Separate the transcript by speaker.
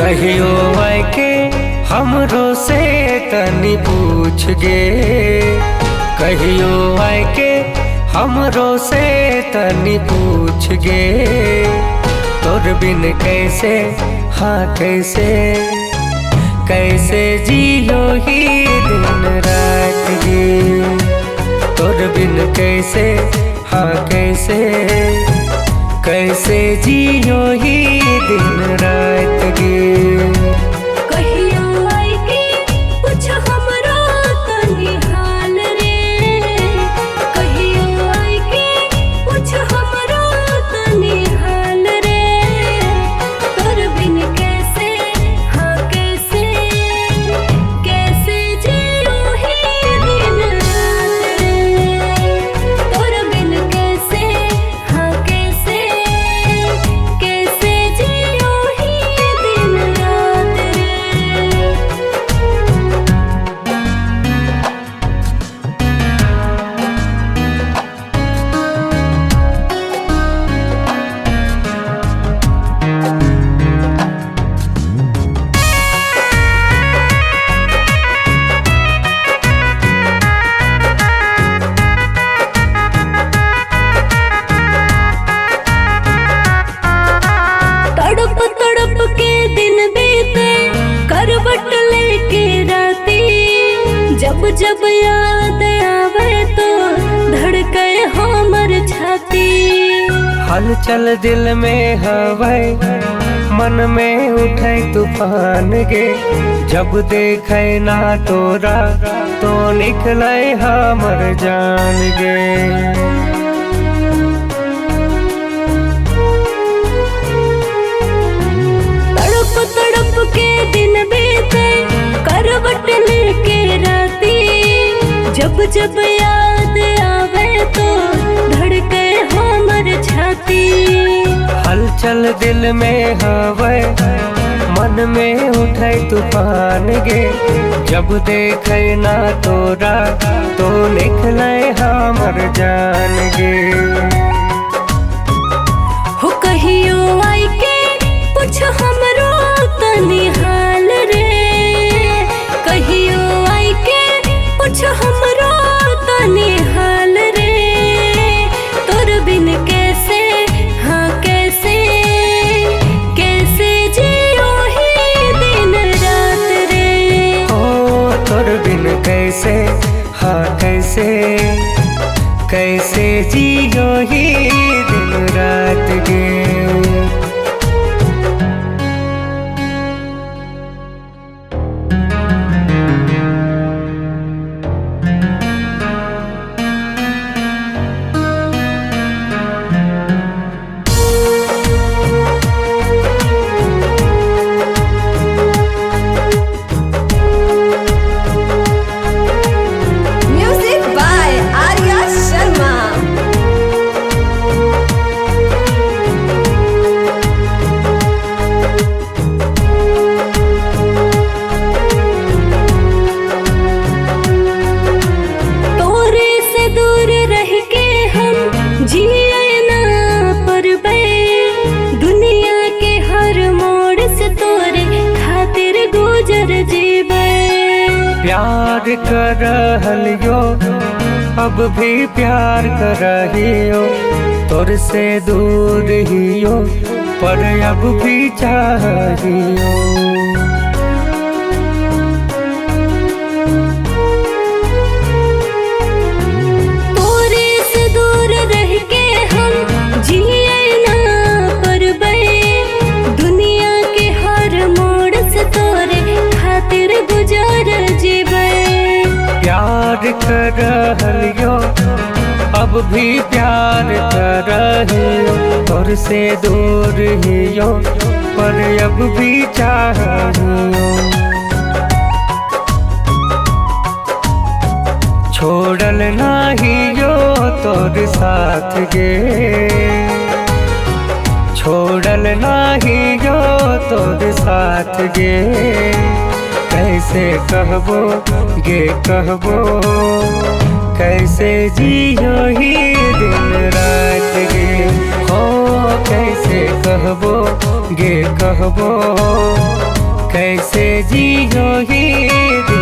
Speaker 1: कहियो आय के हमरो से तनी पूछ गे, कहियो आय के हमरो से तनी पूछ गे। तोर बिन कैसे, हाँ कैसे, कैसे जियो ही दिन रात गे। तोर बिन कैसे, हाँ कैसे, कैसे जियो ही दिन रात गे।
Speaker 2: कहियो आय के पूछ हमरो तनी हाल रे, कहियो आय के पूछ हमरो तनी हाल रे। तोर बिन कैसे, हाँ कैसे, कैसे जियो ही दिन रात रे। तोर बिन कैसे, हाँ कैसे, कैसे जियो ही दिन रात रे। तड़प तड़प के दिन बीते करवट लेके राती, जब जब याद आवे तो धड़के हमर छाती।
Speaker 1: हलचल दिल में हवै, मन में उठे तूफान गे। जब देखे ना तोरा तो निकले हमर जान गे।
Speaker 2: तड़प तड़प के दिन बीते करवट लेके राती, जब जब याद आवे तो धड़के हमर छाती।
Speaker 1: हलचल दिल में हवै, मन में उठे तूफान गे। जब देखे ना तोरा तो निकले हमर जान गे।
Speaker 2: हो कहियो आय के पूछ हमरो तनी हाल रे, कहियो आय के पूछ हमरो तनी हाल रे। तोर बिन कैसे, हाँ कैसे, कैसे जियो ही दिन रात रे।
Speaker 1: ओ तोर बिन कैसे, हाँ कैसे, कैसे जियो ही दिन रात गे।
Speaker 3: Music by Arya Sharma.
Speaker 2: तोरे से दूर रह के हम जिए ना परबे, दुनिया के हर मोड़ से तोरे खातिर गुजर जीबे।
Speaker 1: प्यार कर रहलियो, अब भी प्यार कर रहियो। तोर से दूर हियो, पर अब भी चाहियो।
Speaker 2: तोरे से दूर रह के हम जिए ना परबे, दुनिया के हर मोड़ से तोरे खातिर गुजर जीबे।
Speaker 1: प्यार कर रहलियो, अब भी प्यार कर रहियो। तोर से दूर हियो, पर अब भी चाहियो। छोड़ल नाहियो तोर साथ गे, छोड़ल नाहियो तोर साथ गे। कैसे कहबो गे कहबो, कैसे जियो ही दिन रात गे। हो कैसे कहबो गे कहबो, कैसे जियो ही